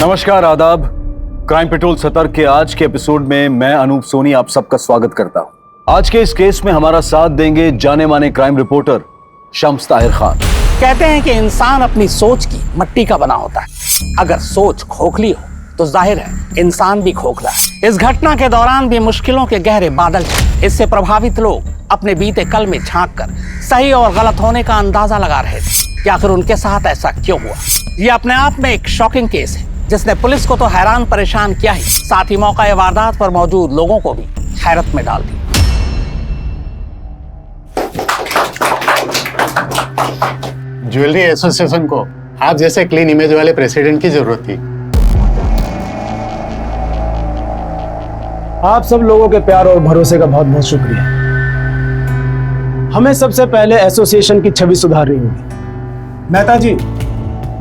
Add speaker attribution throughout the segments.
Speaker 1: नमस्कार, आदाब। Crime petrol सतर्क के आज के एपिसोड में मैं अनूप सोनी आप सबका स्वागत करता हूं। आज के इस केस में हमारा साथ देंगे जाने माने क्राइम रिपोर्टर शम्स ताहिर खान।
Speaker 2: कहते हैं कि इंसान अपनी सोच की मट्टी का बना होता है। अगर सोच खोखली हो तो जाहिर है इंसान भी खोखला है। इस घटना के दौरान भी मुश्किलों के गहरे बादल थे। इससे प्रभावित लोग अपने बीते कल में झांक कर सही और गलत होने का अंदाजा लगा रहे थे कि आखिर उनके साथ ऐसा क्यों हुआ। ये अपने आप में एक शॉकिंग केस है जिसने पुलिस को तो हैरान परेशान किया ही, साथ ही मौका वारदात पर मौजूद लोगों को भी हैरत में डाल दिया।
Speaker 3: ज्वेलरी एसोसिएशन को आप जैसे क्लीन इमेज वाले प्रेसिडेंट की जरूरत थी।
Speaker 4: आप सब लोगों के प्यार और भरोसे का बहुत बहुत शुक्रिया। हमें सबसे पहले एसोसिएशन की छवि सुधारनी होगी। मेहता जी,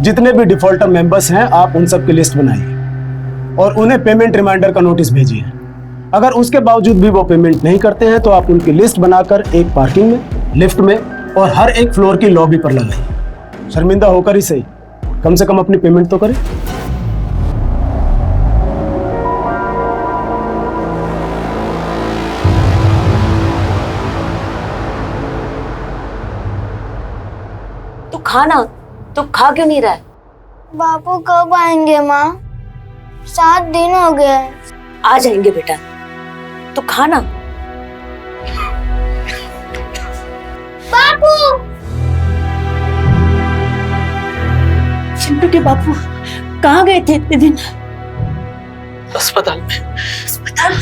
Speaker 4: जितने भी डिफॉल्टर मेंबर्स हैं आप उन सब की लिस्ट बनाइए और उन्हें पेमेंट रिमाइंडर का नोटिस भेजिए। अगर उसके बावजूद भी वो पेमेंट नहीं करते हैं तो आप उनकी लिस्ट बनाकर एक पार्किंग में, लिफ्ट में और हर एक फ्लोर की लॉबी पर लगाइए। शर्मिंदा होकर ही सही, कम से कम अपनी पेमेंट तो करें।
Speaker 5: तू खा क्यों नहीं रहा है?
Speaker 6: बापू कब आएंगे माँ? 7 दिन हो गए।
Speaker 5: आ जाएंगे बेटा, तू खा ना।
Speaker 6: बापू!
Speaker 5: चिंटू के बापू कहाँ गए थे इतने दिन?
Speaker 2: अस्पताल में।
Speaker 5: अस्पताल?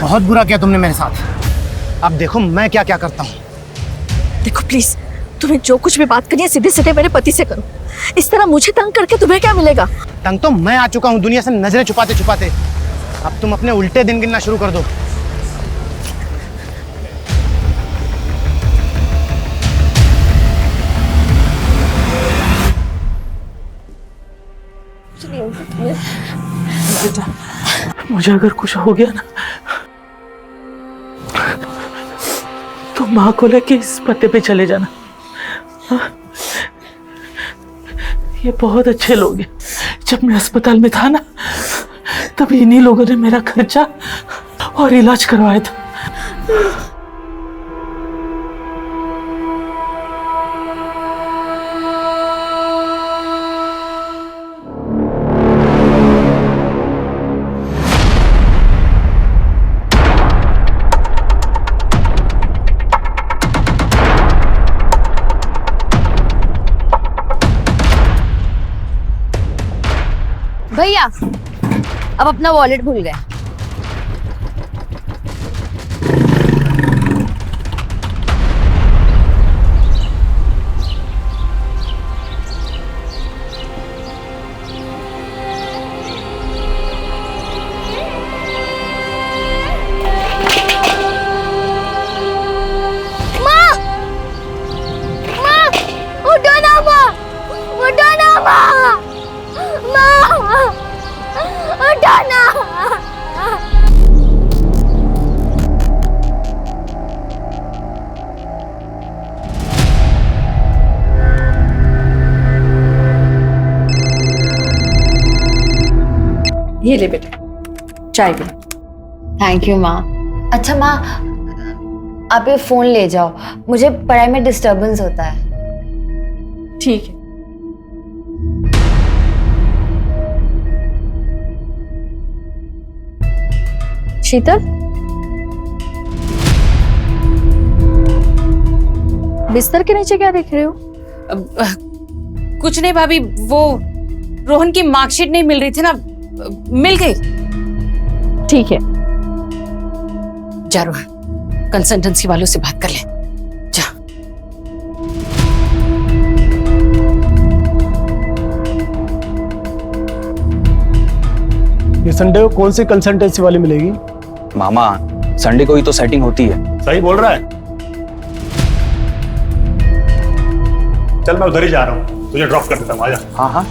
Speaker 7: बहुत बुरा किया तुमने मेरे साथ। अब देखो मैं क्या क्या करता हूँ।
Speaker 8: देखो प्लीज, तुम्हें जो कुछ भी बात करनी है सीधे सीधे मेरे पति से करो। इस तरह मुझे तंग करके तुम्हें क्या मिलेगा?
Speaker 7: तंग तो मैं आ चुका हूँ दुनिया से नजरें छुपाते छुपाते। अब तुम अपने उल्टे दिन गिनना शुरू कर दो।
Speaker 2: बेटा, मुझे अगर कुछ हो गया ना तो माँ को लेके इस पते पे चले जाना। ये बहुत अच्छे लोग हैं। जब मैं अस्पताल में था ना तब इन्हीं लोगों ने मेरा खर्चा और इलाज करवाया था।
Speaker 5: भैया, अब अपना वॉलेट भूल गए।
Speaker 6: माँ! माँ! उठो ना माँ! उठो ना माँ! माँ! उठो ना!
Speaker 8: ये ले बेटा, चाय भी।
Speaker 5: थैंक यू माँ। अच्छा माँ, आप ये फोन ले जाओ, मुझे पढ़ाई में डिस्टरबेंस होता है।
Speaker 8: ठीक है। शीतल, बिस्तर के नीचे क्या देख रहे हो?
Speaker 9: कुछ नहीं भाभी, वो रोहन की मार्कशीट नहीं मिल रही थी ना, मिल गई।
Speaker 8: ठीक है,
Speaker 9: जा रोहन, कंसल्टेंसी वालों से बात कर ले। जा।
Speaker 4: ये संडे को कौन सी कंसल्टेंसी वाली मिलेगी?
Speaker 10: मामा संडे को ही तो सेटिंग होती है।
Speaker 11: सही बोल रहा है। चल मैं उधर ही जा रहा हूँ, तुझे ड्रॉप कर देता हूँ, आजा।
Speaker 10: हाँ हाँ।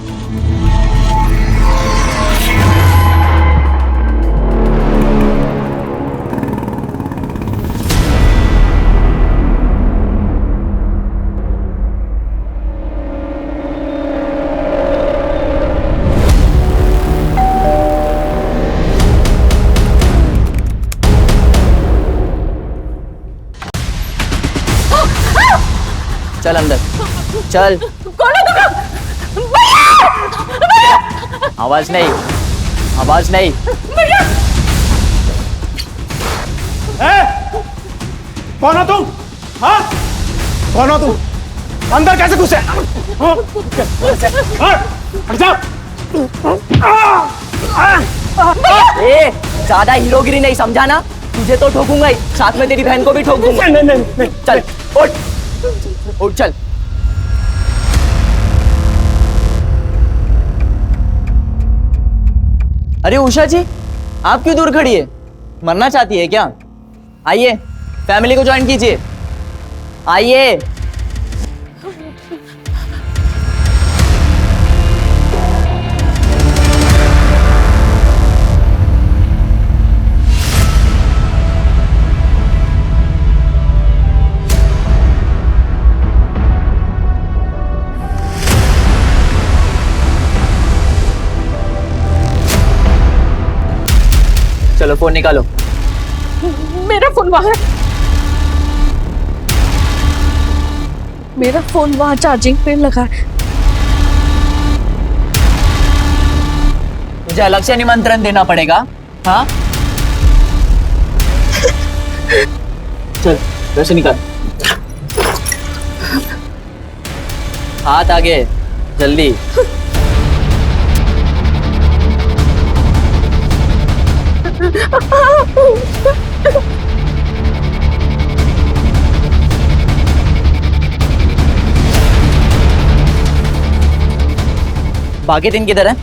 Speaker 10: चल अंदर चल।
Speaker 9: कौन है तुम लोग?
Speaker 10: आवाज नहीं, आवाज नहीं।
Speaker 4: कौन हो तुम? हाँ? कौन हो तुम? अंदर कैसे घुसे? हाँ? हट जाओ।
Speaker 10: ए, ज्यादा हीरोगिरी नहीं समझा ना? तुझे तो ठोकूंगा ही, साथ में तेरी बहन को भी ठोक दूंगा।
Speaker 4: नहीं।
Speaker 10: चल उठ, उठ चल। अरे उषा जी, आप क्यों दूर खड़ी है? मरना चाहती है क्या? आइए, फैमिली को ज्वाइन कीजिए। आइए। चलो फोन निकालो।
Speaker 8: मेरा फोन वहां है। मेरा फोन वहां चार्जिंग पे लगा है।
Speaker 10: मुझे अलग से निमंत्रण देना पड़ेगा? हाँ चल वैसे निकाल। हाथ आगे, जल्दी। बाकी तीन किधर है?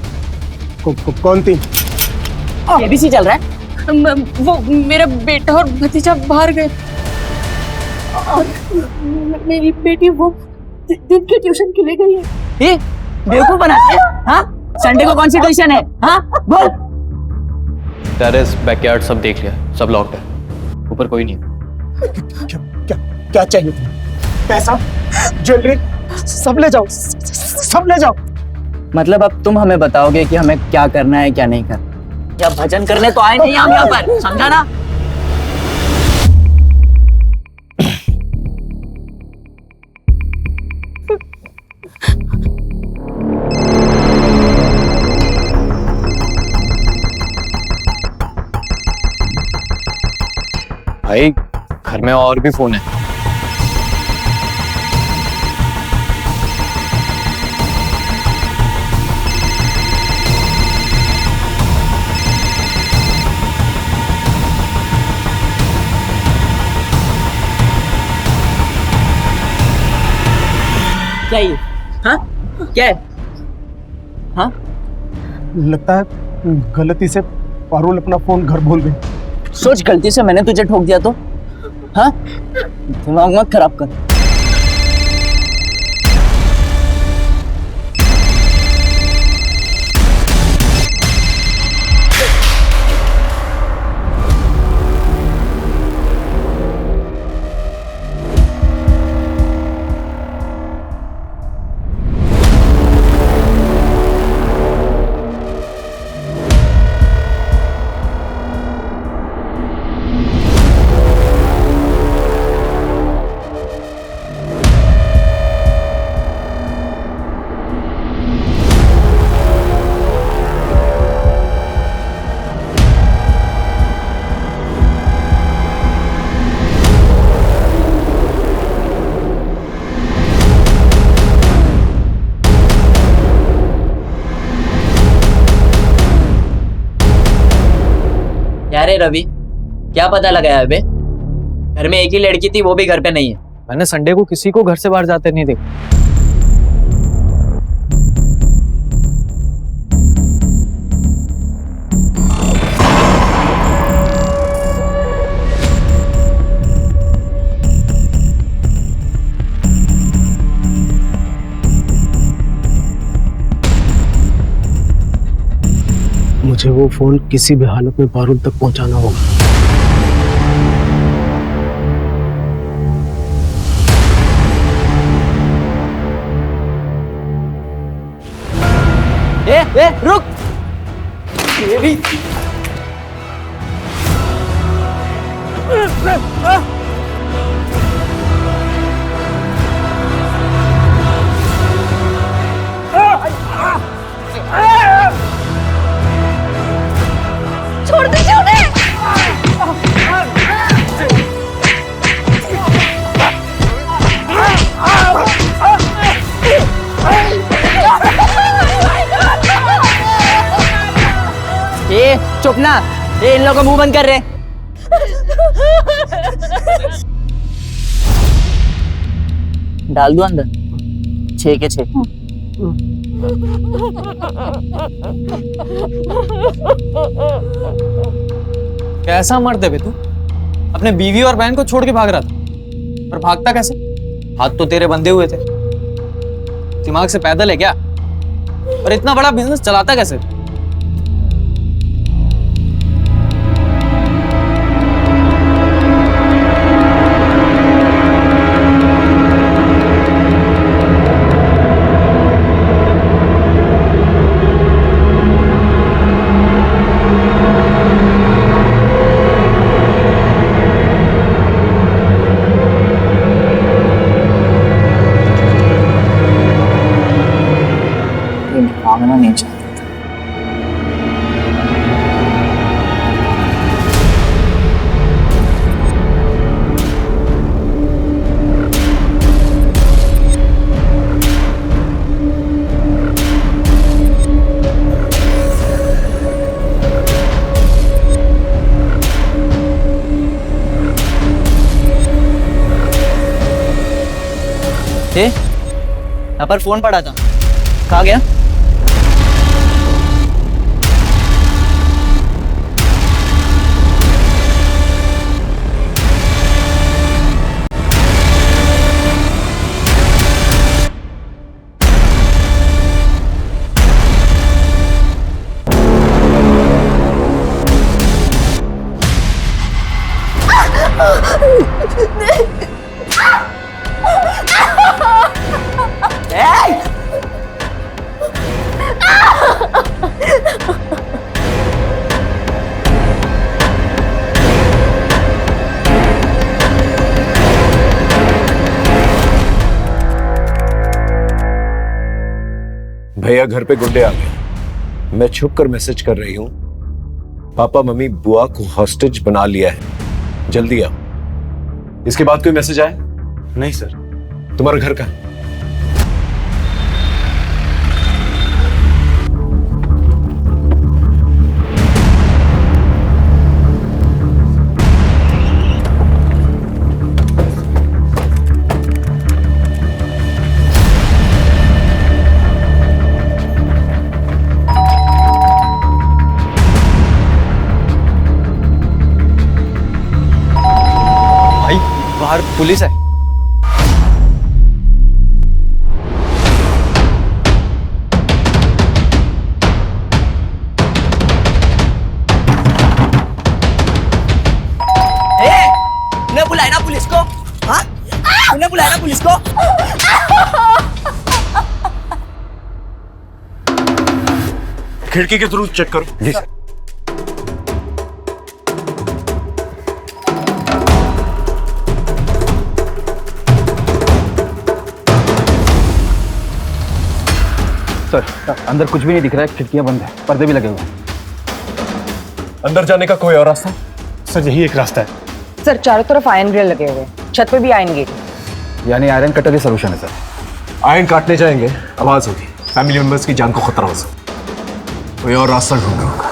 Speaker 4: कौन थी?
Speaker 10: एबीसी चल रहा है।
Speaker 9: वो मेरा बेटा और भतीजा बाहर गए और मेरी बेटी वो दिन के ट्यूशन के लिए गई है।
Speaker 10: ये बेवकूफ बनाती है? हाँ संडे को कौन सी ट्यूशन है? हाँ बोल। टेरेस बैकयार्ड सब देख लिया, सब लॉक्ड है, ऊपर कोई नहीं है।
Speaker 4: क्या चाहिए तुम्हें? पैसा, ज्वेलरी, सब ले जाओ, सब ले जाओ।
Speaker 10: मतलब अब तुम हमें बताओगे कि हमें क्या करना है क्या नहीं करना? या भजन करने तो आए नहीं हम यहाँ पर, समझा ना? भाई घर में और भी फोन है। क्या ये? हाँ क्या है? हाँ
Speaker 4: लगता है गलती से पारुल अपना फोन घर भूल गई।
Speaker 10: सोच, गलती से मैंने तुझे ठोक दिया तो? हाँ दिमाग मत खराब कर। क्या रे रवि, क्या पता लगाया बे? घर में एक ही लड़की थी, वो भी घर पे नहीं है। मैंने संडे को किसी को घर से बाहर जाते नहीं देखा।
Speaker 4: मुझे वो फोन किसी भी हालत में पारुल तक पहुंचाना होगा।
Speaker 10: ए, रुक।
Speaker 8: छोड़ दीजिए उन्हें।
Speaker 10: ए, चुप ना। ए, इन लोगों का मुंह बंद कर रहे। डाल दो अंदर। 6 के 6। कैसा मर्द है बे तू? अपने बीवी और बहन को छोड़ के भाग रहा था, पर भागता कैसे? हाथ तो तेरे बंधे हुए थे। दिमाग से पैदल है क्या? और इतना बड़ा बिजनेस चलाता कैसे? भागना नहीं चाहता। यहाँ पर फोन पड़ा था, कहाँ गया?
Speaker 12: भैया घर पे गुंडे आ गए। मैं छुप कर मैसेज कर रही हूँ, पापा मम्मी बुआ को हॉस्टेज बना लिया है, जल्दी आओ।
Speaker 1: इसके बाद कोई मैसेज आया?
Speaker 12: नहीं सर। तुम्हारा घर कहाँ?
Speaker 10: बाहर पुलिस है। उन्हें बुलाया ना पुलिस को? हाँ? उन्हें बुलाया ना पुलिस को?
Speaker 12: खिड़की के थ्रू चेक करो। जी सर।
Speaker 1: सर, अंदर कुछ भी नहीं दिख रहा है, खिड़कियां बंद है, पर्दे भी लगे हुए हैं।
Speaker 12: अंदर जाने का कोई और रास्ता?
Speaker 11: सर यही एक रास्ता है।
Speaker 13: सर चारों तरफ आयरन ग्रिल लगे हुए, छत पे भी आयरन गेट।
Speaker 1: यानी आयरन कटर ही सोल्यूशन है सर।
Speaker 12: आयरन काटने जाएंगे, आवाज होगी, फैमिली मेंबर्स की जान को खतरा हो सकता है। कोई और रास्ता ढूंढना होगा।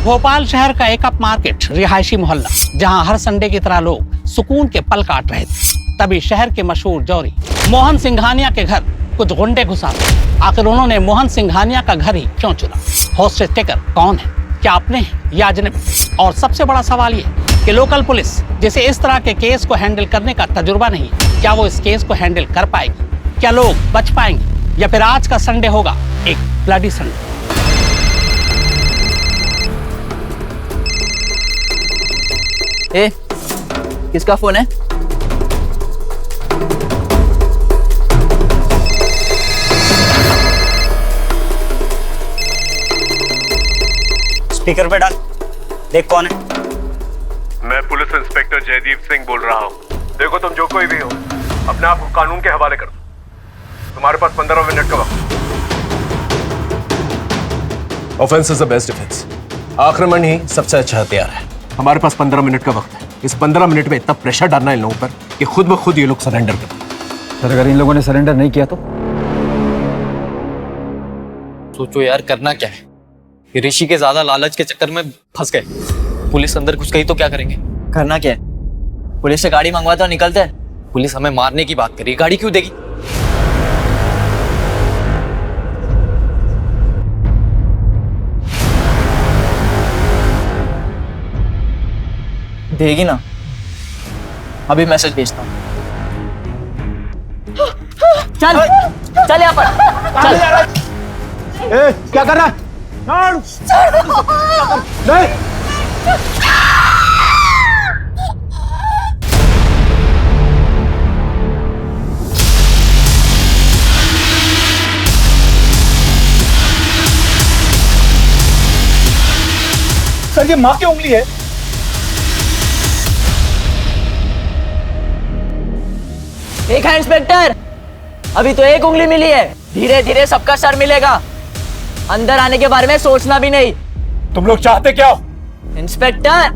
Speaker 2: भोपाल शहर का एक अप मार्केट रिहायशी मोहल्ला, जहां हर संडे की तरह लोग सुकून के पल काट रहे थे। तभी शहर के मशहूर जौहरी मोहन सिंघानिया के घर कुछ गुंडे घुसा गए। आखिर उन्होंने मोहन सिंघानिया का घर ही क्यों चुना? हॉस्टेज टेकर कौन है? क्या अपने हैं या अजनबी? और सबसे बड़ा सवाल ये कि लोकल पुलिस, जिसे इस तरह के केस को हैंडल करने का तजुर्बा नहीं, क्या वो इस केस को हैंडल कर पाएगी? क्या लोग बच पाएंगे या फिर आज का संडे होगा एक ब्लडी संडे?
Speaker 10: ए, किसका फोन है?
Speaker 14: स्पीकर पे डाल, देख कौन है।
Speaker 12: मैं पुलिस इंस्पेक्टर जयदीप सिंह बोल रहा हूँ। देखो तुम जो कोई भी हो, अपने आप को कानून के हवाले कर दो। तुम्हारे पास 15 मिनट का वक्त।
Speaker 15: Offence is the best defence. आक्रमण ही सबसे अच्छा हथियार है। हमारे पास 15 मिनट का वक्त है। इस 15 मिनट में इतना प्रेशर डालना है इन लोगों पर कि खुद ब खुद ये लोग सरेंडर कर दें।
Speaker 1: सर, अगर इन लोगों ने सरेंडर नहीं किया तो?
Speaker 10: सोचो यार, करना क्या है? ऋषि के ज्यादा लालच के चक्कर में फंस गए। पुलिस अंदर घुस गई तो क्या करेंगे? करना क्या है? पुलिस से गाड़ी मंगवाते और निकलते हैं। पुलिस हमें मारने की बात करी, गाड़ी क्यों देगी? देगी ना। अभी मैसेज भेजता हूँ। चल चल यहाँ पर चल।
Speaker 4: क्या कर रहा है? नहीं। सर, ये माँ की उंगली है।
Speaker 10: एक है इंस्पेक्टर, अभी तो एक उंगली मिली है, धीरे धीरे सबका सर मिलेगा। अंदर आने के बारे में सोचना भी नहीं।
Speaker 15: तुम लोग चाहते क्या हो?
Speaker 10: इंस्पेक्टर,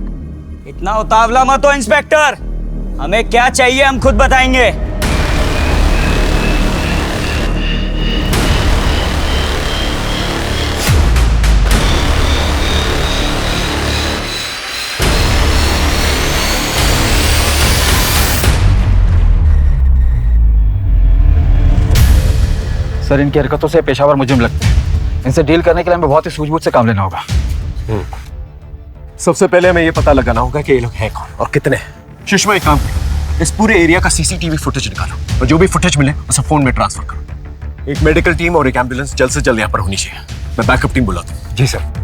Speaker 14: इतना उतावला मत हो इंस्पेक्टर। हमें क्या चाहिए हम खुद बताएंगे।
Speaker 1: सर, इनकी हरकतों से पेशावर मुजरिम लगते हैं। इनसे डील करने के लिए हमें बहुत ही सूझबूझ से काम लेना होगा।
Speaker 15: सबसे पहले हमें ये पता लगाना होगा कि ये लोग हैं कौन और कितने हैं। सुषमा, एक काम करो, इस पूरे एरिया का सीसीटीवी फुटेज निकालो और जो भी फुटेज मिले उसे फोन में ट्रांसफर करो। एक मेडिकल टीम और एक एम्बुलेंस जल्द से जल्द यहाँ पर होनी चाहिए। मैं बैकअप टीम बुलाता हूँ।
Speaker 1: जी सर।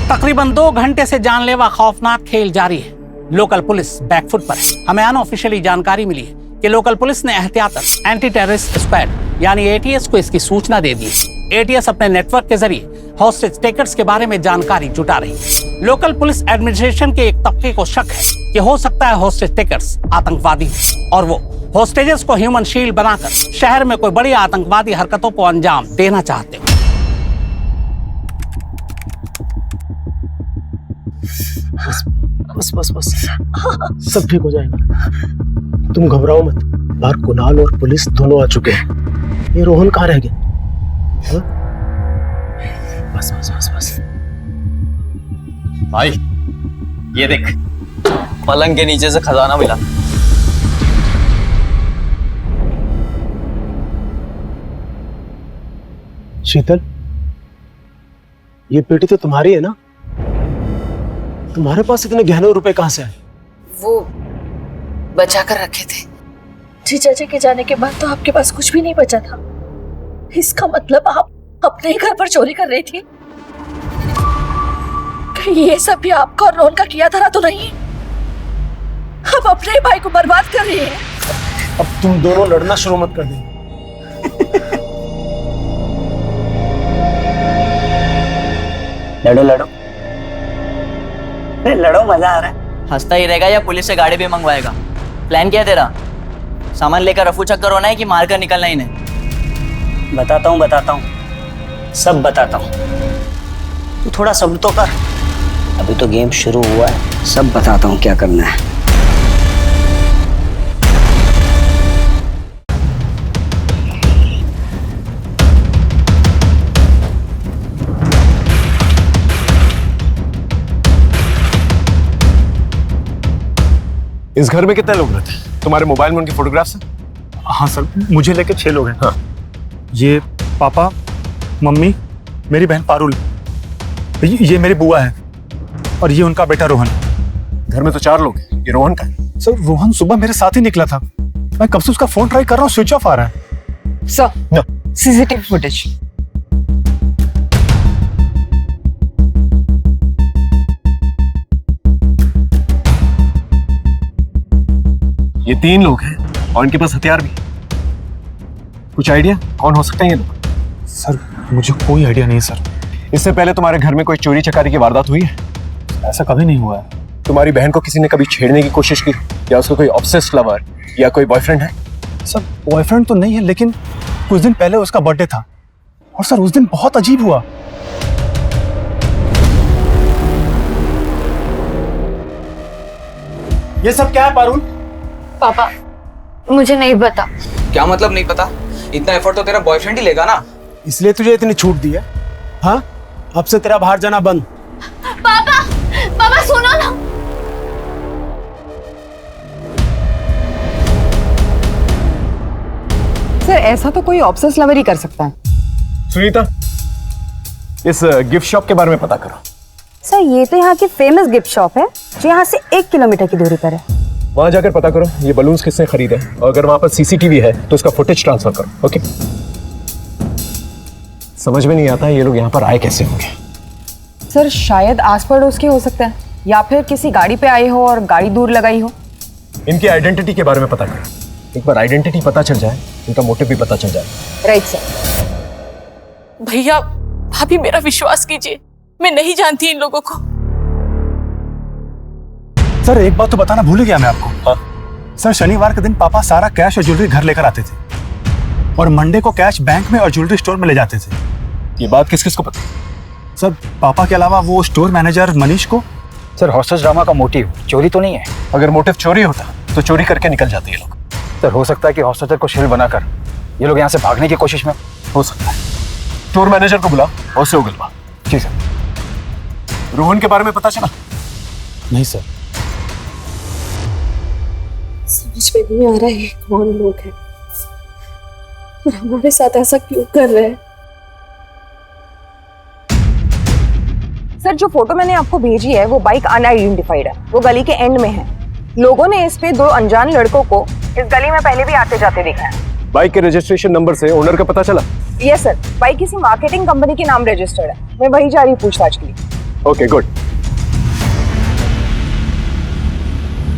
Speaker 2: तकरीबन 2 घंटे से जानलेवा खौफनाक खेल जारी है। लोकल पुलिस बैकफुट पर है। हमें अनऑफिशियली जानकारी मिली है कि लोकल पुलिस ने एहतियातन एंटी टेररिस्ट स्क्वाड यानी एटीएस को इसकी सूचना दे दी है। एटीएस अपने नेटवर्क के जरिए हॉस्टेज टेकर्स के बारे में जानकारी जुटा रही है। लोकल पुलिस एडमिनिस्ट्रेशन के एक तबके को शक है कि हो सकता है हॉस्टेज टेकर्स आतंकवादी हो और वो हॉस्टेजेस को ह्यूमन शील्ड बनाकर शहर में कोई बड़ी आतंकवादी हरकतों को अंजाम देना चाहते हो।
Speaker 4: बस बस बस, सब ठीक हो जाएगा। तुम घबराओ मत। बाहर कुणाल और पुलिस दोनों आ चुके हैं। ये रोहन कहाँ रह गया? हाँ? बस बस बस बस।
Speaker 10: भाई, ये देख, पलंग के नीचे से खजाना मिला।
Speaker 4: शीतल, ये पेटी तो तुम्हारी है ना? तुम्हारे पास इतने गहने रुपए कहाँ से आए?
Speaker 8: वो बचा कर रखे थे। जीजा जी के जाने के बाद तो आपके पास कुछ भी नहीं बचा था। इसका मतलब आप अपने ही घर पर चोरी कर रही थी? कहीं ये सब भी आपका और रोहन का किया धरा तो नहीं? अब अपने ही भाई को बर्बाद कर रही है।
Speaker 4: अब तुम दोनों लड़ना शुरू मत कर दें।
Speaker 14: लड़ो लड़ो, लड़ो, मजा आ रहा है।
Speaker 10: हंसता ही रहेगा या पुलिस से गाड़ी भी मंगवाएगा? प्लान क्या है तेरा? सामान लेकर रफू चक्कर होना है कि मार कर निकलना ही नहीं?
Speaker 14: बताता हूँ, सब बताता हूँ। तू थोड़ा सब्र तो कर, अभी तो गेम शुरू हुआ है। सब बताता हूँ क्या करना है।
Speaker 15: इस घर में कितने लोग रहते हैं? तुम्हारे मोबाइल में उनके फोटोग्राफ्स हैं?
Speaker 11: हाँ सर, मुझे लेके 6 लोग हैं।
Speaker 15: हाँ।
Speaker 11: ये पापा, मम्मी, मेरी बहन पारुल, ये मेरी बुआ है और ये उनका बेटा रोहन।
Speaker 15: घर में तो 4 लोग हैं। ये रोहन का है?
Speaker 11: सर रोहन सुबह मेरे साथ ही निकला था, मैं कब से उसका फोन ट्राई कर रहा हूँ, स्विच ऑफ आ रहा है।
Speaker 13: Sir CCTV footage.
Speaker 15: ये 3 लोग हैं और इनके पास हथियार भी। कुछ आइडिया कौन हो सकते हैं ये लोग?
Speaker 11: सर मुझे कोई आइडिया नहीं सर।
Speaker 15: इससे पहले तुम्हारे घर में कोई चोरी चकारी की वारदात हुई है?
Speaker 11: ऐसा कभी नहीं हुआ है।
Speaker 15: तुम्हारी बहन को किसी ने कभी छेड़ने की कोशिश की, या उसका कोई ऑब्सेस्ड लवर या कोई बॉयफ्रेंड है?
Speaker 11: सर बॉयफ्रेंड तो नहीं है, लेकिन कुछ दिन पहले उसका बर्थडे था और सर उस दिन बहुत अजीब हुआ।
Speaker 4: ये सब क्या है पारुल?
Speaker 5: पापा मुझे नहीं पता।
Speaker 10: क्या मतलब नहीं पता? इतना एफर्ट तो तेरा बॉयफ्रेंड ही लेगा ना।
Speaker 4: इसलिए तुझे इतनी छूट दी है? हाँ, अब से तेरा बाहर जाना बंद।
Speaker 5: पापा पापा सुनो ना।
Speaker 13: सर ऐसा तो कोई ऑब्सेस लवर ही कर सकता है।
Speaker 15: सुनीता, इस गिफ्ट शॉप के बारे में पता करो।
Speaker 13: सर ये तो यहाँ की फेमस गिफ्ट शॉप है जो यहाँ से 1 किलोमीटर की दूरी पर है।
Speaker 15: वहां जाकर पता करो ये बलून्स किसने खरीदे, और अगर वहां पर सीसीटीवी है तो उसका फुटेज ट्रांसफर करो। ओके? समझ में नहीं आता ये लोग यहाँ पर आए कैसे होंगे।
Speaker 13: सर शायद आस पड़ोस के हो सकते हैं, या फिर किसी गाड़ी पे आए हो और गाड़ी दूर लगाई हो।
Speaker 15: इनकी आइडेंटिटी के बारे में पता करो। एक बार आइडेंटिटी पता चल जाए, इनका मोटिव भी पता चल जाए।
Speaker 13: Right sir.
Speaker 9: भैया आप ही मेरा विश्वास कीजिए, मैं नहीं जानती इन लोगों को।
Speaker 11: सर एक बात तो बताना भूल गया मैं आपको। हाँ? सर शनिवार के दिन पापा सारा कैश और ज्वेलरी घर लेकर आते थे और मंडे को कैश बैंक में और ज्वेलरी स्टोर में ले जाते थे।
Speaker 15: ये बात किस किस को पता?
Speaker 11: सर पापा के अलावा वो स्टोर मैनेजर मनीष को।
Speaker 10: सर हॉस्टेज ड्रामा का मोटिव चोरी तो नहीं है।
Speaker 15: अगर मोटिव चोरी होता तो चोरी करके निकल जाते ये लोग।
Speaker 10: सर हो सकता है कि हॉस्टेजर को शील्ड बनाकर ये लोग यहाँ से भागने की कोशिश में।
Speaker 15: हो सकता है। स्टोर मैनेजर को बुला और उसे उगलवा।
Speaker 10: ठीक है।
Speaker 15: रोहन के बारे में पता चला?
Speaker 11: नहीं सर।
Speaker 9: समझ में नहीं आ रहा है कौन लोग हैं और हमारे साथ ऐसा क्यों कर रहे हैं।
Speaker 13: सर जो फोटो मैंने आपको भेजी है वो बाइक अनआइडेंटिफाइड है, वो गली के एंड में है। लोगों ने इस पे 2 अनजान लड़कों को इस गली में पहले भी आते जाते देखा है।
Speaker 15: बाइक के रजिस्ट्रेशन नंबर से ओनर का पता चला?
Speaker 13: यस सर, बाइक किसी मार्केटिंग कंपनी के नाम रजिस्टर्ड है। मैं वही जा रही हूँ पूछताछ के लिए।
Speaker 15: Okay good.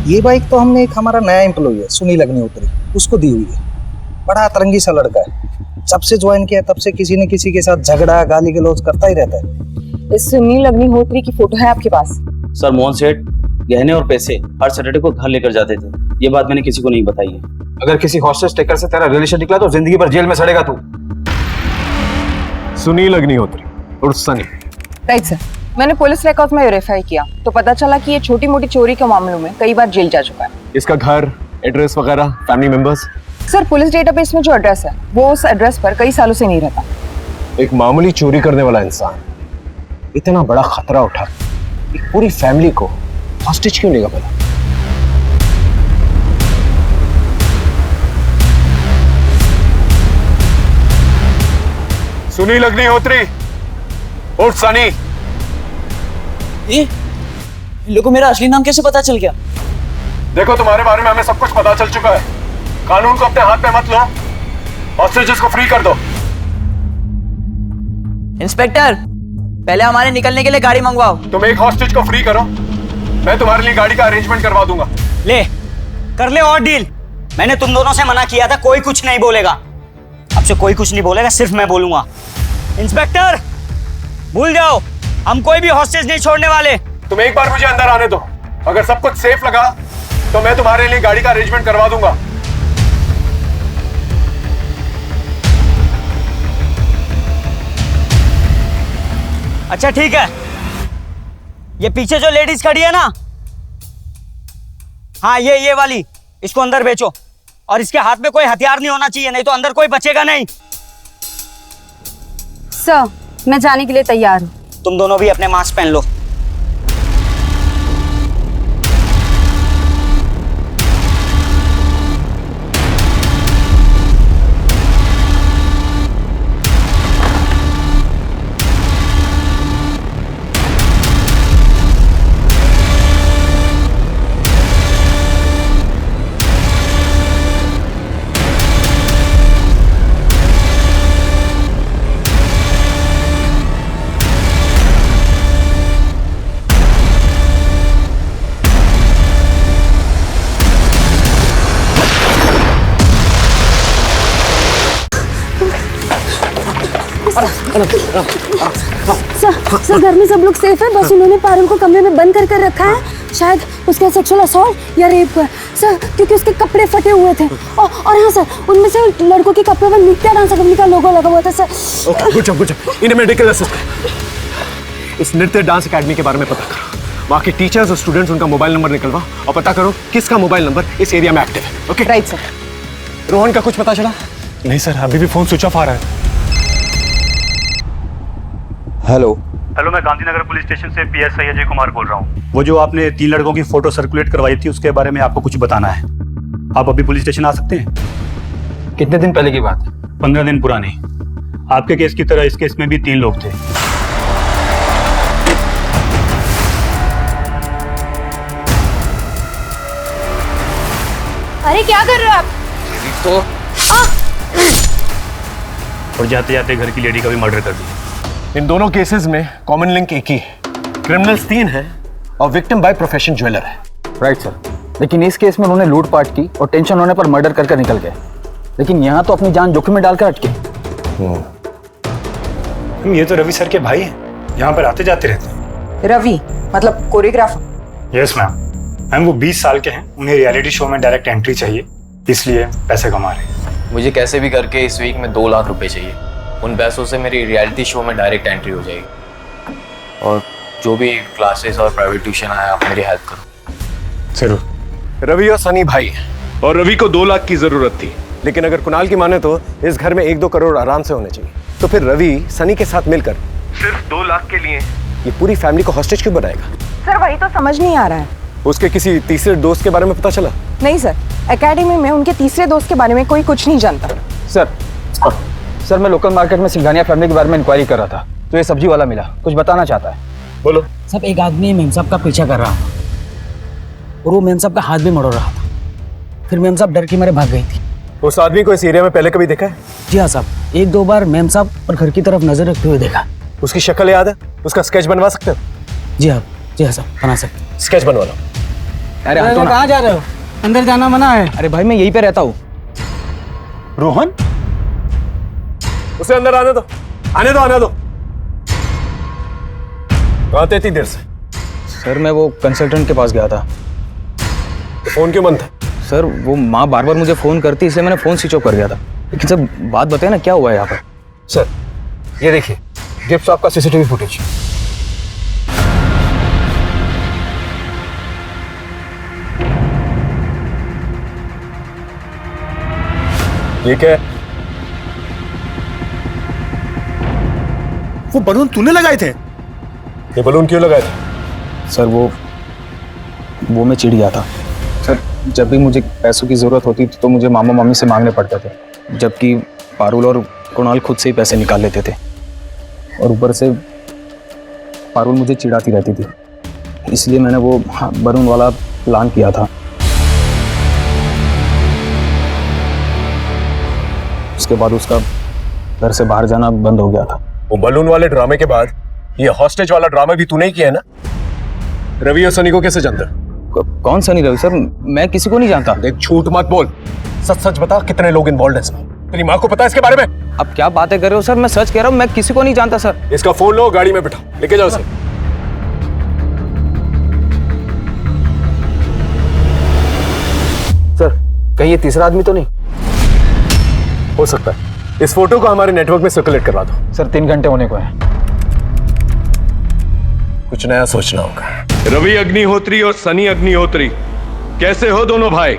Speaker 16: ये बाइक तो हमने एक हमारा नया एम्प्लॉय है सुनील अग्निहोत्री, उसको दी हुई है। बड़ा अतरंगी सा लड़का है, जब से ज्वाइन किया तब से किसी न किसी के साथ झगड़ा गाली गलौज करता ही रहता है।
Speaker 13: इस सुनील अग्निहोत्री की फोटो है आपके पास?
Speaker 17: सर मोहन सेठ गहने और पैसे हर सैटरडे को घर लेकर जाते थे। ये बात मैंने किसी को नहीं बताई है।
Speaker 10: अगर किसी हॉस्टेज टेकर से तेरा रिलेशन निकला तो जिंदगी भर जेल में सड़ेगा तू।
Speaker 15: सुनील अग्निहोत्री और सनी।
Speaker 13: राइट सर, मैंने पुलिस रिकॉर्ड में वेरीफाई किया तो पता चला कि ये छोटी मोटी चोरी के मामलों में कई बार जेल जा चुका है।
Speaker 15: इसका घर, एड्रेस वगैरह, family members?
Speaker 13: Sir police database में जो एड्रेस है वो उस एड्रेस पर कई सालों से नहीं रहता।
Speaker 15: एक मामूली चोरी करने वाला इंसान इतना बड़ा खतरा उठा एक पूरी फैमिली को हॉस्टेज क्यों लेगा भला? सुनील अग्निहोत्री और सनी।
Speaker 17: ये लोगों को मेरा असली नाम कैसे पता चल गया?
Speaker 15: देखो तुम्हारे बारे में हमें सब कुछ पता चल चुका है। कानून को अपने हाथ में मत लो, हॉस्टेजेस को फ्री कर दो।
Speaker 14: इंस्पेक्टर पहले हमारे निकलने के लिए गाड़ी मंगवाओ।
Speaker 15: तुम एक हॉस्टेज को फ्री करो, मैं तुम्हारे लिए गाड़ी का अरेंजमेंट करवा दूंगा।
Speaker 14: ले कर ले और डील। मैंने तुम दोनों से मना किया था, कोई कुछ नहीं बोलेगा। अब से कोई कुछ नहीं बोलेगा, सिर्फ मैं बोलूंगा। इंस्पेक्टर भूल जाओ, हम कोई भी हॉस्टेज नहीं छोड़ने वाले।
Speaker 15: तुम एक बार मुझे अंदर आने दो, अगर सब कुछ सेफ लगा तो मैं तुम्हारे लिए गाड़ी का अरेंजमेंट करवा दूंगा।
Speaker 14: अच्छा ठीक है, ये पीछे जो लेडीज खड़ी है ना, हाँ ये वाली, इसको अंदर बेचो और इसके हाथ में कोई हथियार नहीं होना चाहिए, नहीं तो अंदर कोई बचेगा नहीं।
Speaker 13: सर मैं जाने के लिए तैयार हूँ।
Speaker 14: तुम दोनों भी अपने मास्क पहन लो।
Speaker 9: सर घर में सब लोग सेफ है, बस उन्होंने पारुल को कमरे में बंद कर रखा है। शायद उसका सेक्सुअल असॉल्ट या रेप हुआ सर, क्योंकि उसके कपड़े फटे हुए थे। और हाँ सर, उनमें से लड़कों के कपड़े पर नित्या डांस अकेडमी का लोगो लगा हुआ था सर।
Speaker 15: Okay, good job. इन्हें मेडिकल असिस्टेंट। इस नृत्य डांस एकेडमी के बारे में पता करो, वहाँ के टीचर्स और स्टूडेंट्स, उनका मोबाइल नंबर निकलवा और पता करो किसका मोबाइल नंबर इस एरिया में एक्टिव है। Okay
Speaker 13: right sir.
Speaker 15: रोहन का कुछ पता चला?
Speaker 11: नहीं सर, अभी भी फोन स्विच ऑफ आ रहा है।
Speaker 18: हेलो,
Speaker 19: मैं गांधीनगर पुलिस स्टेशन से पीएसआई अजय कुमार बोल रहा हूँ। वो जो आपने 3 लड़कों की फोटो सर्कुलेट करवाई थी, उसके बारे में आपको कुछ बताना है। आप अभी पुलिस स्टेशन आ सकते हैं?
Speaker 10: कितने दिन पहले की बात है?
Speaker 19: 15 दिन पुरानी। आपके केस की तरह इस केस में भी 3 लोग थे।
Speaker 9: अरे क्या कर रहे हो आप?
Speaker 10: तो
Speaker 19: और जाते जाते घर की लेडी का भी मर्डर कर दिया।
Speaker 15: इन दोनों केसेस में कॉमन लिंक एक ही है, क्रिमिनल्स 3 हैं और विक्टिम बाय प्रोफेशन ज्वेलर है।
Speaker 10: राइट सर, लेकिन इस केस में उन्होंने लूटपाट की और टेंशन होने पर मर्डर करके निकल गए, लेकिन यहाँ तो अपनी जान जोखिम में डालकर अटके।
Speaker 19: ये तो रवि सर के भाई हैं, यहाँ पर आते जाते रहते हैं।
Speaker 13: रवि मतलब कोरियोग्राफर?
Speaker 19: यस मैम, वो 20 साल के हैं, उन्हें रियलिटी शो में डायरेक्ट एंट्री चाहिए, इसलिए पैसे कमा रहे हैं।
Speaker 10: मुझे कैसे भी करके इस वीक में 2 लाख रुपए चाहिए। उन पैसों से मेरी रियलिटी शो में डायरेक्ट एंट्री हो जाएगी, और जो भी क्लासेस और प्राइवेट ट्यूशन आए आप मेरी हेल्प करो।
Speaker 15: जरूर। रवि और सनी भाई हैं, और रवि को 2 लाख की जरूरत थी, लेकिन अगर कुणाल की माने तो इस घर में 1-2 करोड़ आराम से होने चाहिए। तो फिर रवि सनी के साथ मिलकर सिर्फ 2 लाख के लिए ये पूरी फैमिली को हॉस्टेज क्यों बनाएगा?
Speaker 13: सर वही तो समझ नहीं आ रहा है।
Speaker 15: उसके किसी तीसरे दोस्त के बारे में पता चला?
Speaker 13: नहीं सर, एकेडमी में उनके तीसरे दोस्त के बारे में कोई कुछ नहीं जानता।
Speaker 10: सर मैं लोकल मार्केट में सिंघानिया फैमिली के बारे में इंक्वायरी कर रहा था, तो ये सब्जी वाला मिला, कुछ बताना चाहता है।
Speaker 15: बोलो।
Speaker 20: सब एक आदमी मेम साहब का पीछा कर रहा था और वो मेम साहब का हाथ भी मरोड़ रहा था। फिर मेम साहब डर के मारे भाग गई थी।
Speaker 15: उस आदमी को इस एरिया में पहले कभी देखा है?
Speaker 20: जी हाँ साहब, 1-2 बार मेम साहब और घर की तरफ नजर रखते हुए देखा।
Speaker 15: उसकी शक्ल याद है? उसका स्केच बनवा सकते हो?
Speaker 20: जी हाँ साहब, बना सकते।
Speaker 15: स्केच बनवा लो।
Speaker 20: अरे कहाँ जा रहे हो? अंदर जाना मना है।
Speaker 10: अरे भाई मैं यहीं पे रहता हूँ।
Speaker 15: रोहन, उसे अंदर आने दो, आने दो। कहाँ थे इतनी देर से?
Speaker 10: सर मैं वो कंसल्टेंट के पास गया था।
Speaker 15: तो फोन क्यों बंद था?
Speaker 10: सर वो माँ बार बार मुझे फोन करती, इसलिए मैंने फोन स्विच ऑफ कर गया था। लेकिन सर बात बताए ना, क्या हुआ है यहाँ पर?
Speaker 15: सर ये देखिए, गिफ्ट शॉप का सीसीटीवी फुटेज। ये क्या है?
Speaker 11: वो बलून तूने लगाए थे?
Speaker 15: ये बलून क्यों लगाए थे?
Speaker 10: सर वो मैं चिढ़ गया था। सर जब भी मुझे पैसों की ज़रूरत होती थी तो मुझे मामा मामी से मांगने पड़ते थे, जबकि पारुल और कुणाल खुद से ही पैसे निकाल लेते थे। और ऊपर से पारुल मुझे चिढ़ाती रहती थी, इसलिए मैंने वो बलून वाला प्लान किया था। उसके बाद उसका घर से बाहर जाना बंद हो गया था।
Speaker 15: वो बलून वाले ड्रामे के बाद ये हॉस्टेज वाला ड्रामा भी तूने ही किया है ना? रवि और सनी को कैसे जानता?
Speaker 10: कौन सनी रवि? सर मैं किसी को नहीं जानता।
Speaker 15: देख झूठ मत बोल, सच बता, कितने लोग इन्वॉल्व हैं इसमें? तेरी माँ को पता है इसके बारे में?
Speaker 10: अब क्या बातें कर रहे हो सर? मैं सच कह रहा हूँ, मैं किसी को नहीं जानता सर।
Speaker 15: इसका फोन लो, गाड़ी में बिठा, लेके जाओ सर।
Speaker 10: सर कहीं ये तीसरा आदमी तो नहीं
Speaker 15: हो सकता है? इस फोटो को हमारे नेटवर्क में सर्कुलेट करवा दो।
Speaker 10: सर 3 घंटे होने को है।
Speaker 15: कुछ नया सोचना होगा।
Speaker 12: रवि अग्निहोत्री और सनी अग्निहोत्री, कैसे हो दोनों भाई?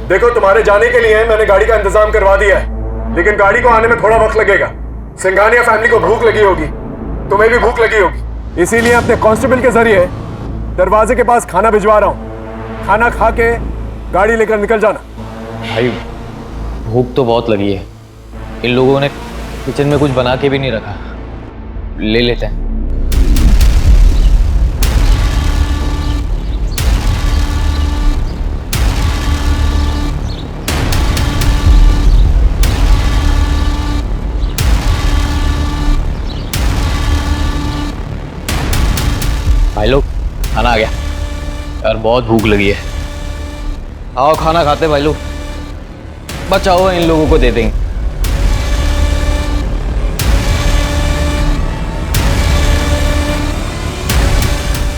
Speaker 15: देखो तुम्हारे जाने के लिए मैंने गाड़ी का इंतजाम करवा दिया है, लेकिन गाड़ी को आने में थोड़ा वक्त लगेगा। सिंघानिया फैमिली को भूख लगी होगी, तुम्हें भी भूख लगी होगी, इसीलिए अपने कांस्टेबल के जरिए दरवाजे के पास खाना भिजवा रहा हूँ। खाना खा के गाड़ी लेकर निकल जाना।
Speaker 10: भाई भूख तो बहुत लगी है, इन लोगों ने किचन में कुछ बना के भी नहीं रखा, ले लेते हैं। भाई लोग खाना आ गया यार, बहुत भूख लगी है। आओ खाना खाते भाई लोग, बचाओ इन लोगों को दे देंगे।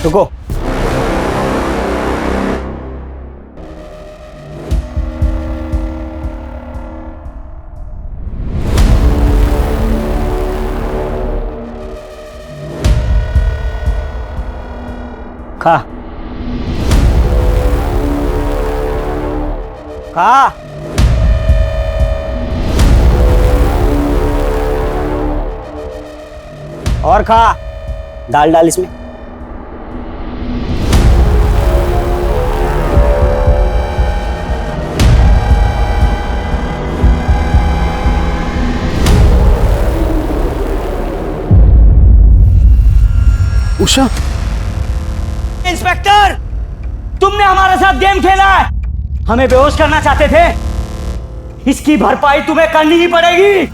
Speaker 14: रुको। खा खा। और खा। दाल डाल इसमें।
Speaker 11: उषा,
Speaker 14: इंस्पेक्टर, तुमने हमारे साथ गेम खेला है, हमें बेहोश करना चाहते थे। इसकी भरपाई तुम्हें करनी ही पड़ेगी।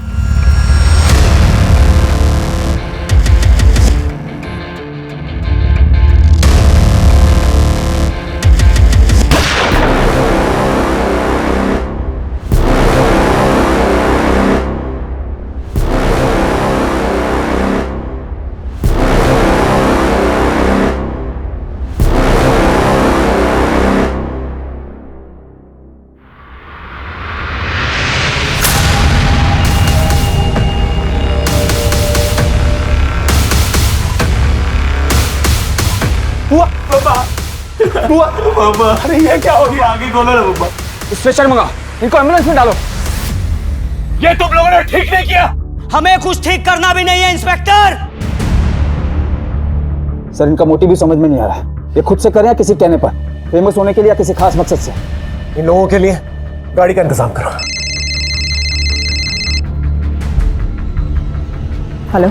Speaker 11: बुआ, बुआ, अरे ये क्या हो गया? आगे खोलो ना बुआ।
Speaker 2: स्ट्रेचर मंगाओ, इनको एम्बुलेंस में डालो।
Speaker 14: ये तुम लोगों ने ठीक नहीं किया। हमें कुछ ठीक करना भी नहीं है इंस्पेक्टर।
Speaker 20: सर इनका मोटिव भी समझ में नहीं आ रहा। ये खुद से कर रहे हैं किसी कहने पर, फेमस होने के लिए या किसी खास मकसद से?
Speaker 12: इन लोगों के लिए गाड़ी का इंतजाम करो।
Speaker 13: Hello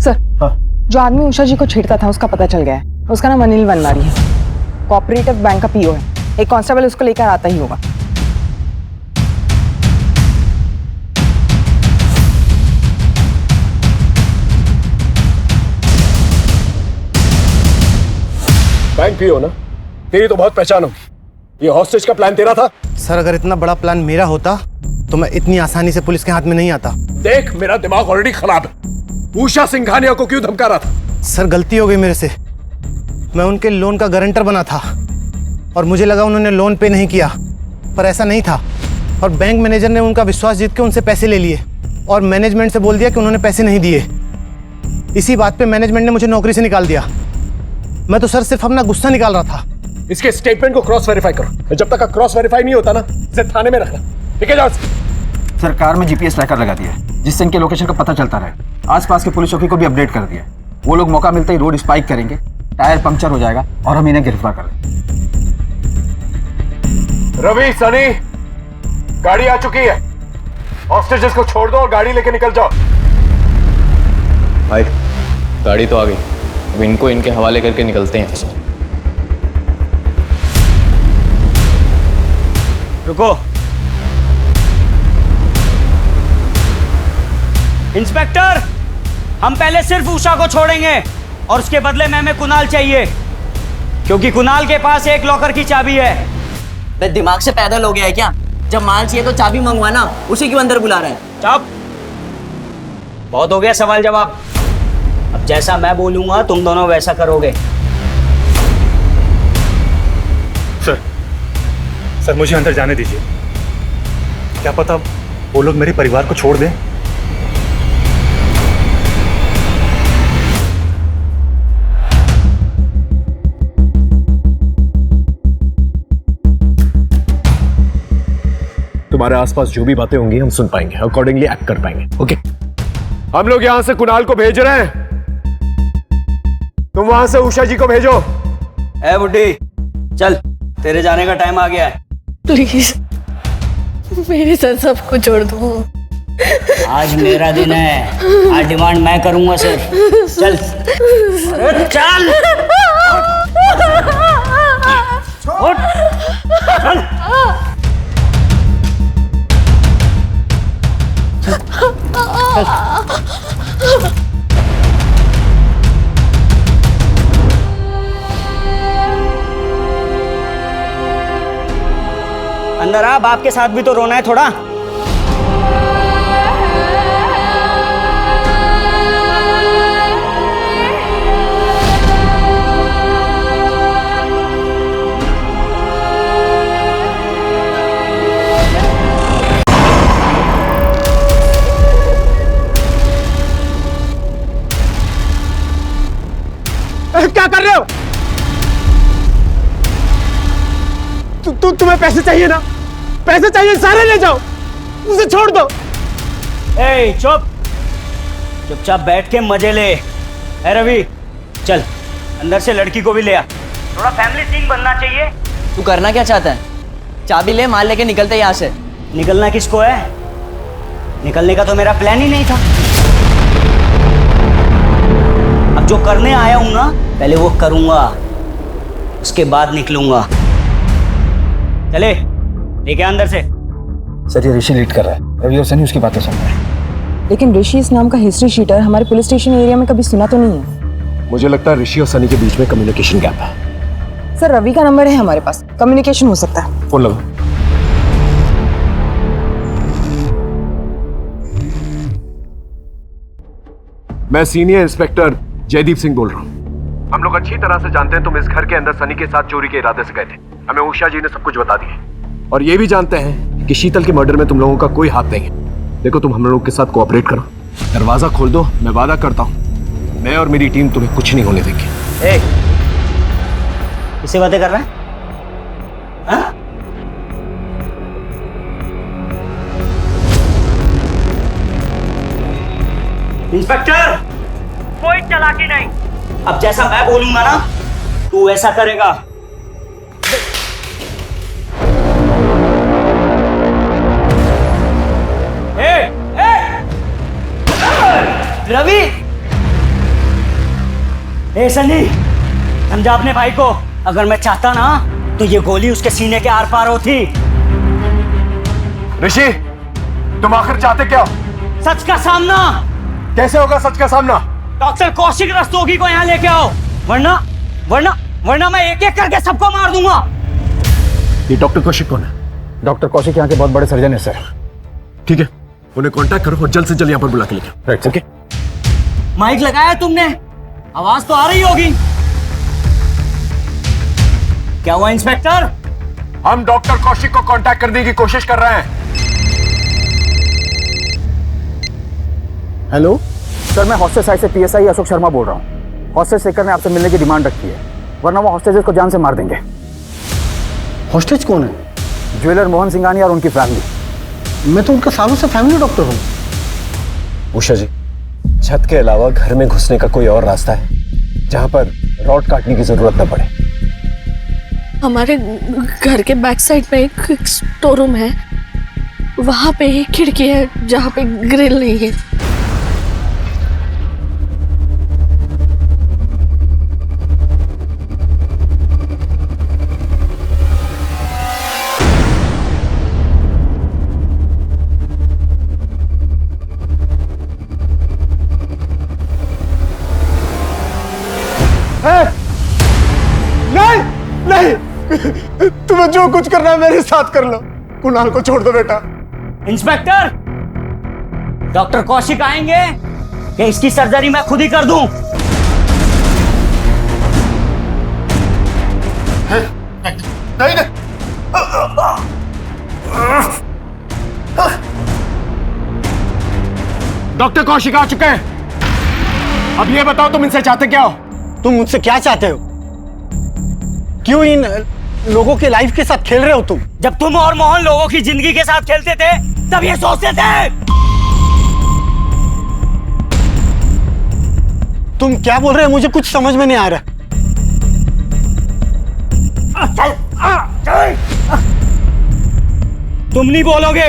Speaker 13: sir. जो आदमी उषा जी को छेड़ता था उसका पता चल गया है। उसका नाम अनिल वनवारी है, कोऑपरेटिव बैंक का पीओ है। एक कांस्टेबल उसको लेकर आता ही होगा।
Speaker 12: बैंक पीओ ना? तेरी तो बहुत पहचान होगी। ये हॉस्टेज का प्लान तेरा था?
Speaker 7: सर अगर इतना बड़ा प्लान मेरा होता तो मैं इतनी आसानी से पुलिस के हाथ में नहीं आता।
Speaker 12: देख, मेरा दिमाग ऑलरेडी खराब है। उषा सिंघानिया को क्यों धमका रहा था?
Speaker 7: सर गलती हो गई मेरे से। मैं उनके लोन का गारंटर बना था और मुझे लगा उन्होंने लोन पे नहीं किया, पर ऐसा नहीं था। और बैंक मैनेजर ने उनका विश्वास जीत के उनसे पैसे ले लिए और मैनेजमेंट से बोल दिया कि उन्होंने पैसे नहीं दिए। इसी बात पे मैनेजमेंट ने मुझे नौकरी से निकाल दिया। मैं तो सर सिर्फ अपना गुस्सा निकाल रहा था।
Speaker 12: इसके स्टेटमेंट को क्रॉस वेरीफाई करो। जब तक का क्रॉस वेरीफाई नहीं होता ना, इसे थाने में रखना। ठीक है? जाओ।
Speaker 20: सर कार में जीपीएस ट्रैकर लगा दिया है जिससे इनके लोकेशन का पता चलता रहे। आसपास के पुलिस चौकी को भी अपडेट कर दिया। वो लोग मौका मिलते ही रोड स्पाइक करेंगे, टायर पंक्चर हो जाएगा और हम इन्हें गिरफ्तार कर लेंगे।
Speaker 12: रवि, सनी, गाड़ी आ चुकी है। हॉस्टेजेस को छोड़ दो और गाड़ी लेके निकल जाओ।
Speaker 10: भाई गाड़ी तो आ गई, अब इनको इनके हवाले करके निकलते हैं।
Speaker 14: रुको। इंस्पेक्टर, हम पहले सिर्फ उषा को छोड़ेंगे और उसके बदले में हमें कुणाल चाहिए, क्योंकि कुणाल के पास एक लॉकर की चाबी है।
Speaker 18: बे दिमाग से पैदल हो गया है क्या? जब माल चाहिए तो चाबी मंगवाना, उसी क्यों अंदर बुला रहा है?
Speaker 14: चुप। बहुत हो गया सवाल जवाब। अब जैसा मैं बोलूंगा तुम दोनों वैसा करोगे।
Speaker 19: सर मुझे अंदर जाने दीजिए। क्या पता वो लोग मेरे परिवार को छोड़ दें।
Speaker 12: तुम्हारे आसपास जो भी बातें होंगी हम सुन पाएंगे, अकॉर्डिंगली एक्ट कर पाएंगे। ओके? हम लोग यहां से कुणाल को भेज रहे हैं, तुम वहां से उषा जी को भेजो।
Speaker 14: ए बुड्ढी, चल, तेरे जाने का टाइम आ गया है।
Speaker 8: प्लीज मेरे साथ सबको छोड़ दो।
Speaker 14: आज मेरा दिन है, आज डिमांड मैं करूंगा सर। चल। अरे चल। उठ। चल। अंदर आ, बाप के साथ भी तो रोना है थोड़ा।
Speaker 4: तुम्हें पैसे चाहिए ना? पैसे चाहिए, सारे ले जाओ, उसे छोड़ दो।
Speaker 14: ए चुप, चुपचाप बैठ के मजे ले। ए रवि, चल अंदर से लड़की को भी ले आ। थोड़ा फैमिली सीन बनना चाहिए।
Speaker 18: तू करना क्या चाहता है? चाबी ले, माल लेके निकलते यहाँ से।
Speaker 14: निकलना किसको है? निकलने का तो मेरा प्लान ही नहीं था। अब जो करने आया हूं ना, पहले वो करूंगा, उसके बाद निकलूंगा। चले, ठीक है अंदर से।
Speaker 20: सर ये ऋषि लीड कर रहा है, रवि और सनी उसकी बातें सुन रहे हैं।
Speaker 13: लेकिन ऋषि इस नाम का हिस्ट्री शीटर हमारे पुलिस स्टेशन एरिया में कभी सुना तो नहीं है।
Speaker 15: मुझे लगता है ऋषि और सनी के बीच में कम्युनिकेशन गैप है।
Speaker 13: सर रवि का नंबर है हमारे पास, कम्युनिकेशन हो सकता है।
Speaker 15: फोन लगाओ। मैं सीनियर इंस्पेक्टर जयदीप सिंह बोल रहा हूँ। हम लोग अच्छी तरह से जानते हैं तुम इस घर के अंदर सनी के साथ चोरी के इरादे से गए थे। हमें उषा जी ने सब कुछ बता दिया और ये भी जानते हैं कि शीतल के मर्डर में तुम लोगों का कोई हाथ नहीं है। देखो तुम हम लोगों के साथ कोऑपरेट करो, दरवाजा खोल दो। मैं वादा करता हूँ मैं और मेरी टीम तुम्हें कुछ नहीं होने देगी।
Speaker 14: किससे बातें कर रहा है? हाँ? इंस्पेक्टर, कोई चालाकी नहीं। अब जैसा मैं बोलूंगा ना, तू ऐसा करेगा।
Speaker 18: रवि!
Speaker 14: ए सनी, समझा अपने भाई को। अगर मैं चाहता ना तो ये गोली उसके सीने के आर पार होती।
Speaker 15: ऋषि, तुम आखिर चाहते क्या हो?
Speaker 14: सच का सामना।
Speaker 15: कैसे होगा सच का सामना?
Speaker 14: डॉक्टर कौशिक रस्तोगी को यहाँ लेके आओ, वरना वरना वरना मैं एक एक करके सबको मार दूंगा।
Speaker 15: ये डॉक्टर कौशिक कौन है?
Speaker 20: डॉक्टर कौशिक यहाँ के बहुत बड़े सर्जन है सर।
Speaker 15: ठीक है, उन्हें कांटेक्ट करो और जल्द से जल्द यहाँ पर बुला के लेके आओ। Right, okay.
Speaker 14: माइक लगाया तुमने? आवाज तो आ रही होगी। क्या हुआ इंस्पेक्टर?
Speaker 15: हम डॉक्टर कौशिक को कांटेक्ट करने की कोशिश कर रहे हैं।
Speaker 20: हेलो सर, मैं हॉस्टेज साइड से पीएसआई अशोक शर्मा बोल रहा हूँ। हॉस्टेज शेखर ने आपसे मिलने की डिमांड रखी है, वरना वो हॉस्टेजेस को जान से मार देंगे।
Speaker 4: हॉस्टेज कौन है?
Speaker 20: ज्वेलर मोहन सिंघानिया और उनकी फैमिली।
Speaker 4: मैं तो उनका सालों से फैमिली डॉक्टर हूँ।
Speaker 15: उषा जी, छत के अलावा घर में घुसने का कोई और रास्ता है जहां पर रॉड काटने की जरूरत न पड़े?
Speaker 8: हमारे घर के बैक साइड में एक स्टोर रूम है, वहां पे एक खिड़की है जहां पे ग्रिल नहीं है।
Speaker 4: नहीं नहीं, तुम्हें जो कुछ करना है मेरे साथ कर लो। कुणाल को छोड़ दो बेटा।
Speaker 14: इंस्पेक्टर, डॉक्टर कौशिक आएंगे कि इसकी सर्जरी मैं खुद ही कर दूं?
Speaker 15: नहीं नहीं। डॉक्टर कौशिक आ चुके हैं। अब ये बताओ तुम इनसे चाहते क्या हो?
Speaker 4: तुम मुझसे क्या चाहते हो? क्यों इन लोगों के लाइफ के साथ खेल रहे हो तुम?
Speaker 14: जब तुम और मोहन लोगों की जिंदगी के साथ खेलते थे तब ये सोचते थे।
Speaker 4: तुम क्या बोल रहे हो? मुझे कुछ समझ में नहीं आ रहा।
Speaker 14: तुम नहीं बोलोगे,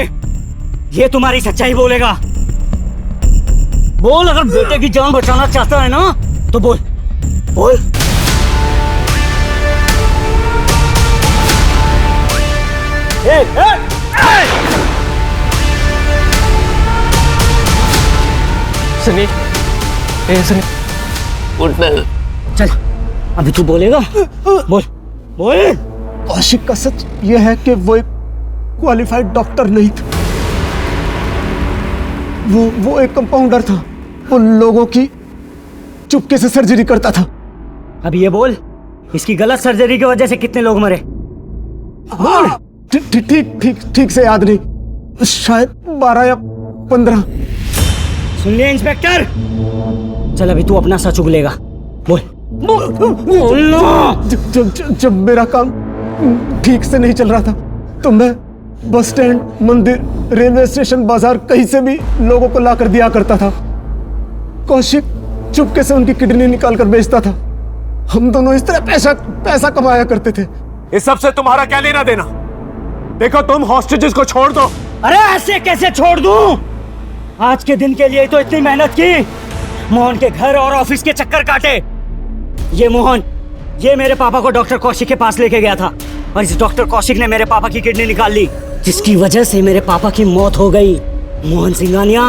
Speaker 14: ये तुम्हारी सच्चाई बोलेगा। बोल, अगर बेटे की जान बचाना चाहता है ना तो बोल बोल।
Speaker 10: सनी, सनी, उठना।
Speaker 14: चल, अभी तू बोलेगा। बोल बोल।
Speaker 4: कौशिक का सच यह है कि वो एक क्वालिफाइड डॉक्टर नहीं था। वो एक कंपाउंडर था। वो लोगों की चुपके से सर्जरी करता था।
Speaker 14: अब ये बोल, इसकी गलत सर्जरी की वजह से कितने लोग मरे?
Speaker 4: ठीक से याद नहीं, शायद 12 या 15।
Speaker 14: सुन लिया इंस्पेक्टर? चल अभी तू अपना सच उगलेगा। बोल बोल ना।
Speaker 4: जब मेरा काम ठीक से नहीं चल रहा था तो मैं बस स्टैंड, मंदिर, रेलवे स्टेशन, बाजार कहीं से भी लोगों को लाकर दिया करता था। कौशिक चुपके से उनकी किडनी निकाल कर बेचता था। हम दोनों इस तरह पैसा कमाया करते थे।
Speaker 12: इस सब से तुम्हारा क्या लेना देना? देखो तुम हॉस्टेजेस को छोड़ दो।
Speaker 14: अरे ऐसे कैसे छोड़ दूं? आज के दिन के लिए तो इतनी मेहनत की, मोहन के घर और ऑफिस के चक्कर काटे। ये मोहन, ये मेरे पापा को डॉक्टर कौशिक के पास लेके गया था और इस डॉक्टर कौशिक ने मेरे पापा की किडनी निकाल ली, जिसकी वजह से मेरे पापा की मौत हो गई। मोहन सिंघानिया,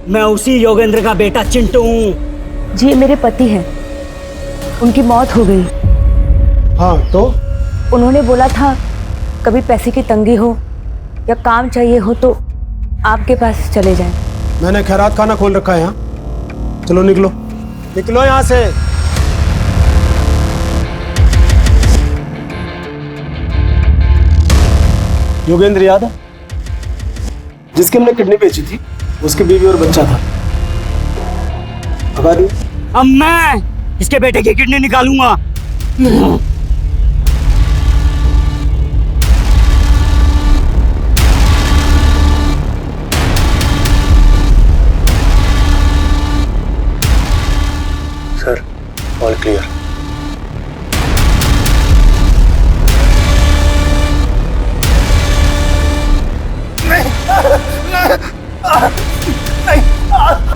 Speaker 14: मैं उसी योगेंद्र का बेटा चिंटू हूँ।
Speaker 9: जी, मेरे पति हैं, उनकी मौत हो गई।
Speaker 4: हाँ तो?
Speaker 9: उन्होंने बोला था कभी पैसे की तंगी हो या काम चाहिए हो तो आपके पास चले जाएं।
Speaker 4: मैंने खैरात खाना खोल रखा है यहाँ। चलो निकलो, निकलो यहाँ से। योगेंद्र याद है, जिसकी हमने किडनी बेची थी, उसकी बीवी और बच्चा था। भगा दी।
Speaker 14: अब मैं इसके बेटे की किडनी निकालूंगा।
Speaker 3: Sir, all clear.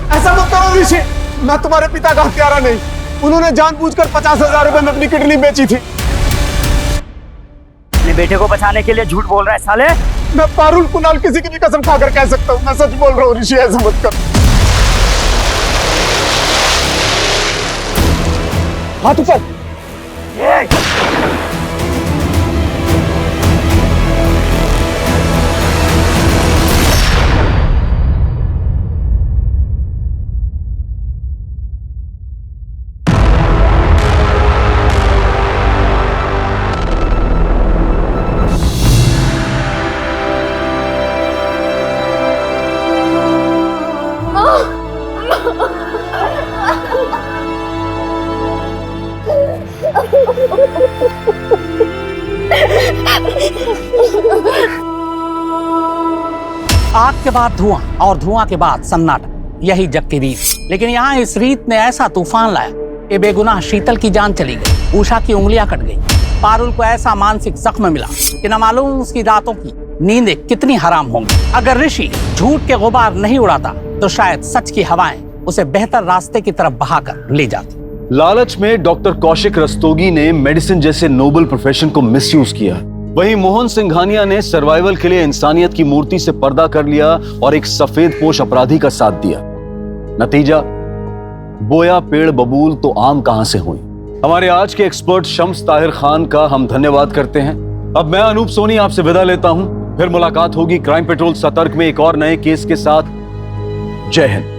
Speaker 4: ऐसा मत करो ऋषि, मैं तुम्हारे पिता का हत्यारा नहीं। उन्होंने जानबूझकर 50,000 रुपए में अपनी किडनी बेची थी।
Speaker 14: अपने बेटे को बचाने के लिए झूठ बोल रहा है साले।
Speaker 4: मैं पारुल कुणाल किसी की भी कसम खाकर कह सकता हूँ, मैं सच बोल रहा हूँ ऋषि, ऐसा मत कर। हाथ ऊपर।
Speaker 2: आग के बाद धुआं और धुआं के बाद सन्नाटा, यही जग की रीत। लेकिन यहाँ इस रीत ने ऐसा तूफान लाया कि बेगुनाह शीतल की जान चली गई, उषा की उंगलियां कट गई, पारुल को ऐसा मानसिक जख्म मिला कि न मालूम उसकी रातों की नींदें कितनी हराम होंगी। अगर ऋषि झूठ के गुबार नहीं उड़ाता तो शायद सच की हवाएं उसे बेहतर रास्ते की तरफ बहाकर ले जाती।
Speaker 1: लालच में डॉक्टर कौशिक रस्तोगी ने मेडिसिन जैसे नोबल प्रोफेशन को मिसयूज किया। वहीं मोहन सिंघानिया ने सर्वाइवल के लिए इंसानियत की मूर्ति से पर्दा कर लिया और एक सफेद पोश अपराधी का साथ दिया। नतीजा, बोया पेड़ बबूल तो आम कहां से हुई। हमारे आज के एक्सपर्ट शम्स ताहिर खान का हम धन्यवाद करते हैं। अब मैं अनूप सोनी आपसे विदा लेता हूं, फिर मुलाकात होगी क्राइम पेट्रोल सतर्क में एक और नए केस के साथ। जय हिंद।